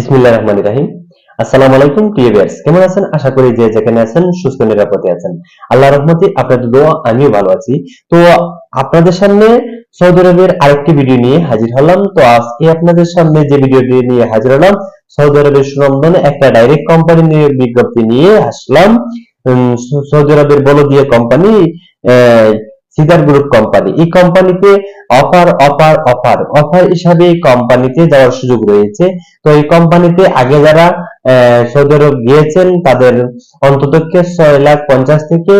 বিসমিল্লাহির রহমানির রহিম। আসসালামু আলাইকুম প্রিয় ভিউয়ার্স, কেমন আছেন? আশা করি যে যেখানে আছেন সুস্থ নিরাপদে আছেন। আল্লাহর রহমতে আপনাদের দোয়া আমিও ভালো আছি। তো আপনাদের সামনে সৌদি আরবের আরেকটি ভিডিও নিয়ে হাজির হলাম। তো আজকে আপনাদের সামনে যে ভিডিওটি নিয়ে হাজির হলাম, সৌদি আরবের সুনামধন্য একটা ডাইরেক্ট কোম্পানি নিয়ে বিজ্ঞপ্তি নিয়ে আসলাম। সৌদি আরবের বলদিয়া কোম্পানি সিদার গ্রুপ কোম্পানি। এই কোম্পানিতে অফার হিসাবে এই কোম্পানিতে যাওয়ার সুযোগ রয়েছে। তো এই কোম্পানিতে আগে যারা সৌদি আরব গিয়েছেন তাদের অন্তত 6,50,000 থেকে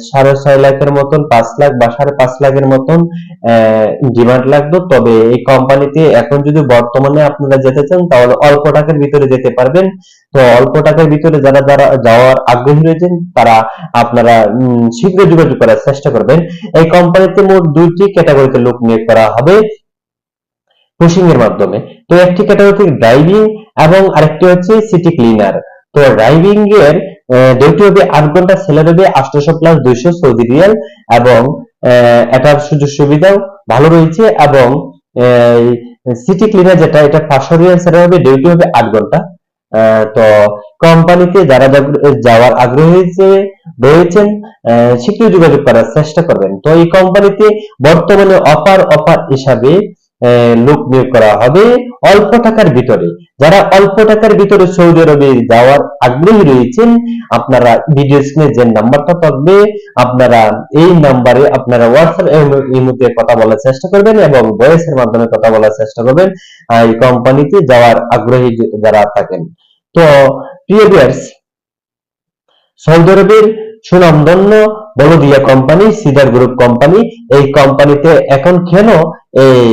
6,500,000 মতন, 5 লাখ বা 5.5 লাখের মতন ডিমান্ড লাগতো। তবে এই কোম্পানিতে এখন যদি বর্তমানে আপনারা যেতে চান তাহলে অল্প টাকার ভিতরে যেতে পারবেন। তো অল্প টাকার ভিতরে যারা যারা যাওয়ার আগ্রহী রয়েছেন তারা আপনারা শীঘ্র যোগাযোগ করার চেষ্টা করবেন। এই কোম্পানিতে মোট 2টি ক্যাটাগরিতে লোক নিয়োগ করা হবে পুশিং এর মাধ্যমে। তো একটি ক্যাটাগরি ড্রাইভিং এবং আরেকটি হচ্ছে সিটি ক্লিনার। তো ড্রাইভিং এর ডিউটি হবে 8 ঘন্টা, স্যালারি হবে 800 প্লাস 200 সৌদি রিয়াল এবং এটার সুযোগ সুবিধাও ভালো রয়েছে। এবং সিটি ক্লিনার যেটা, এটা 500 রিয়াল স্যালারি হবে, ডিউটি হবে 8 ঘন্টা। তো কোম্পানিতে যারা যাওয়ার আগ্রহী রয়েছেন শীঘ্রই যোগাযোগ করার চেষ্টা করবেন। তো এই কোম্পানিতে বর্তমানে অফার হিসাবে লোক নিয়োগ করা হবে অল্প টাকার ভিতরে। যারা অল্প টাকার ভিতরে সৌদি আরবে যাওয়ার আগ্রহী রয়েছেন, আপনারা ভিডিও স্ক্রিনে যে নাম্বারটা থাকবে আপনারা এই নাম্বারে আপনারা হোয়াটসঅ্যাপ ইমোতে কথা বলার চেষ্টা করবেন এবং ভয়েসের মাধ্যমে কথা বলার চেষ্টা করবেন এই কোম্পানিতে যাওয়ার আগ্রহী যারা থাকেন। তো প্রিয় ভিউয়ার্স, সৌদি আরবের সুনামধন্য বলদিয়া কোম্পানি সিডার গ্রুপ কোম্পানি, এই কোম্পানিতে এখন কেন এই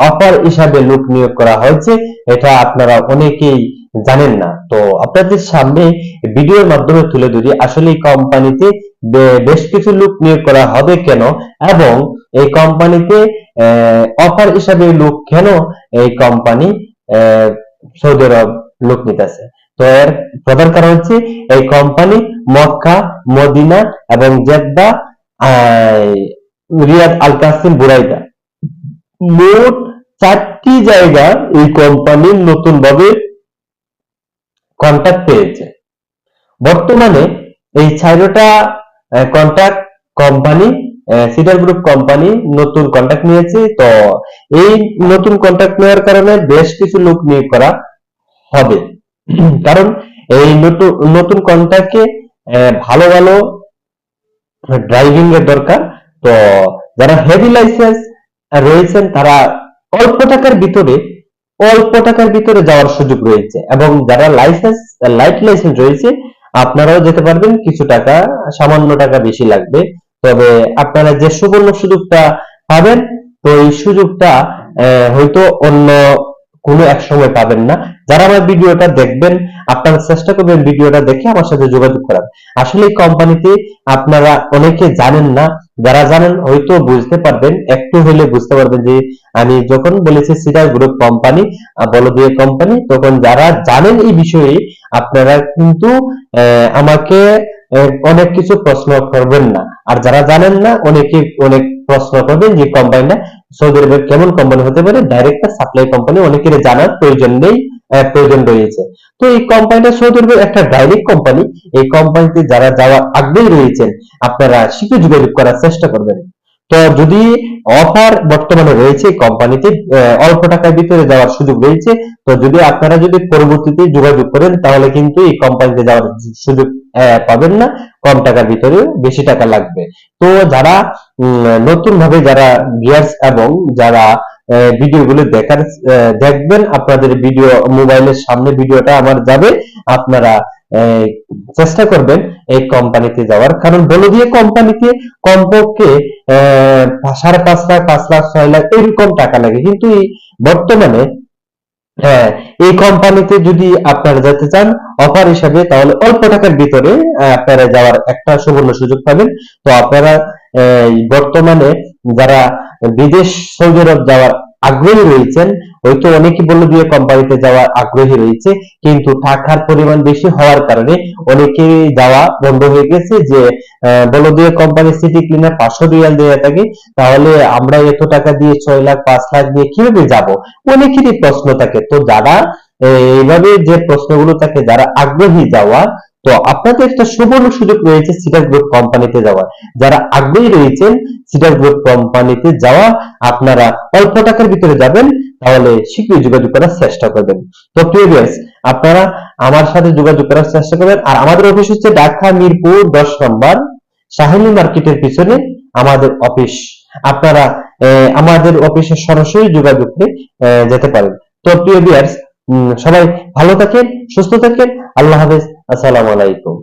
অফার হিসাবে লোক নিয়োগ করা হয়েছে এটা আপনারা অনেকেই জানেন না। তো আপনাদের সামনে ভিডিওর মাধ্যমে তুলে ধরি আসলে এই কোম্পানিতে বেশ কিছু লোক নিয়োগ করা হবে কেন এবং এই কোম্পানিতে অফার হিসাবে লোক কেন এই কোম্পানি সৌদি আরব লোক নিতেছে। তো এর প্রধান কারণ হচ্ছে এই কোম্পানি মক্কা, মদিনা এবং জেদ্দা, রিয়াদ, আল কাসিম, বুরাইদা মোট 4টি জায়গা এই কোম্পানি নতুন ভাবে কন্ট্রাক্ট পেয়েছে। বর্তমানে এই 4টা contract company Cedar group company নতুন কন্ট্রাক্ট নিয়েছে। তো এই নতুন কন্ট্রাক্ট নেওয়ার কারণে বেশ কিছু লোক নিয়োগ করা হবে, কারণ এই নতুন কন্ট্রাক্টে ভালো ভালো ড্রাইভিং এর দরকার। তো যারা হেভি লাইসেন্স রয়েছেন তারা অল্প টাকার ভিতরে যাওয়ার সুযোগ রয়েছে এবং যারা লাইট লাইসেন্স রয়েছে আপনারাও যেতে পারবেন, কিছু টাকা, সামান্য টাকা বেশি লাগবে। তবে আপনারা যে সুবর্ণ সুযোগটা পাবেন, তো এই সুযোগটা হয়তো অন্য কোনো এক সময় পাবেন না। যারা আমার ভিডিওটা দেখবেন আপনারা চেষ্টা করবেন ভিডিওটা দেখে আমার সাথে যোগাযোগ করার। আসলে এই কোম্পানিতে আপনারা অনেকে জানেন না, যারা জানেন হয়তো বুঝতে পারবেন, একটু হলে বুঝতে পারবেন যে আমি যখন বলেছি সিডার গ্রুপ কোম্পানি, বলদিয়া কোম্পানি, তখন যারা জানেন এই বিষয়ে আপনারা কিন্তু আমাকে অনেক কিছু প্রশ্ন করবেন না। আর যারা জানেন না অনেকে অনেক প্রশ্ন করবেন যে কোম্পানিটা সৌদি আরবের কেমন কোম্পানি হতে পারে, ডাইরেক্ট সাপ্লাই কোম্পানি, অনেকের জানার প্রয়োজন রয়েছে। তো এই কোম্পানিটা সৌদি আরবের একটা ডাইরেক্ট কোম্পানি। এই কোম্পানিতে যারা যাওয়ার আগ্রহী রয়েছেন আপনারা শীঘ্র যোগাযোগ করার চেষ্টা করবেন। তো যদি অফার বর্তমানে রয়েছে কোম্পানিতে অল্প টাকার ভিতরে যাওয়ার সুযোগ রয়েছে, তো যদি আপনারা পরবর্তীতে যোগাযোগ করেন তাহলে কিন্তু এই কোম্পানিতে যাওয়ার সুযোগ পাবেন না, কম টাকার ভিতরে বেশি টাকা লাগবে। তো যারা নতুন ভাবে যারা ভিউয়ার্স এবং যারা ভিডিওগুলো দেখবেন, আপনাদের ভিডিও মোবাইলের সামনে ভিডিওটা আমার যাবে, আপনারা চেষ্টা করবেন এই কোম্পানিতে যাওয়ার। কারণ বলদিয়া কোম্পানিতে কমপক্ষে 5.5 লাখ, 5 লাখ, 6 লাখ এরকম টাকা লাগে। কিন্তু বর্তমানে এই কোম্পানিতে যদি আপনারা যেতে চান অফার হিসাবে, তাহলে অল্প টাকার ভিতরে আপনারা যাওয়ার একটা সুবর্ণ সুযোগ পাবেন। তো আপনারা বর্তমানে যারা বিদেশ সৌদি আরব যাওয়ার আগ্রহী রয়েছেন, হয়তো অনেকে বলদিয়া কোম্পানিতে যাওয়ার আগ্রহী রয়েছে, কিন্তু টাকার পরিমাণ বেশি হওয়ার কারণে অনেকে যাওয়া বন্ধ হয়ে গেছে। যে বলদিয়া কোম্পানি সিটি ক্লিনার 500 রিয়াল দিয়ে থাকে, তাহলে আমরা এত টাকা দিয়ে 6 লাখ, 5 লাখ দিয়ে কিভাবে যাব, অনেকেরই প্রশ্ন থাকে। তো যারা এইভাবে যে প্রশ্নগুলো থাকে, যারা আগ্রহী যাওয়ার, তো আপনাদের একটা সুবর্ণ সুযোগ রয়েছে সিডার গ্রুপ কোম্পানিতে যাওয়ার। যারা আগ্রহী রয়েছেন সিডার গ্রুপ কোম্পানিতে যাওয়া, আপনারা অল্প টাকার ভিতরে যাবেন, তাহলে শীঘ্রই যোগাযোগ করার চেষ্টা করবেন। তো প্রিয় ভিউয়ার্স, আপনারা আমার সাথে যোগাযোগ করার চেষ্টা করবেন। আর আমাদের অফিস হচ্ছে ঢাকা মিরপুর 10 নম্বর সাহেলি মার্কেটের পিছনে আমাদের অফিস। আপনারা আমাদের অফিসে সরাসরি যোগাযোগ করে যেতে পারেন। তো প্রিয় ভিউয়ার্স, সবাই ভালো থাকেন, সুস্থ থাকেন। আল্লাহ হাফেজ। আসসালামু আলাইকুম।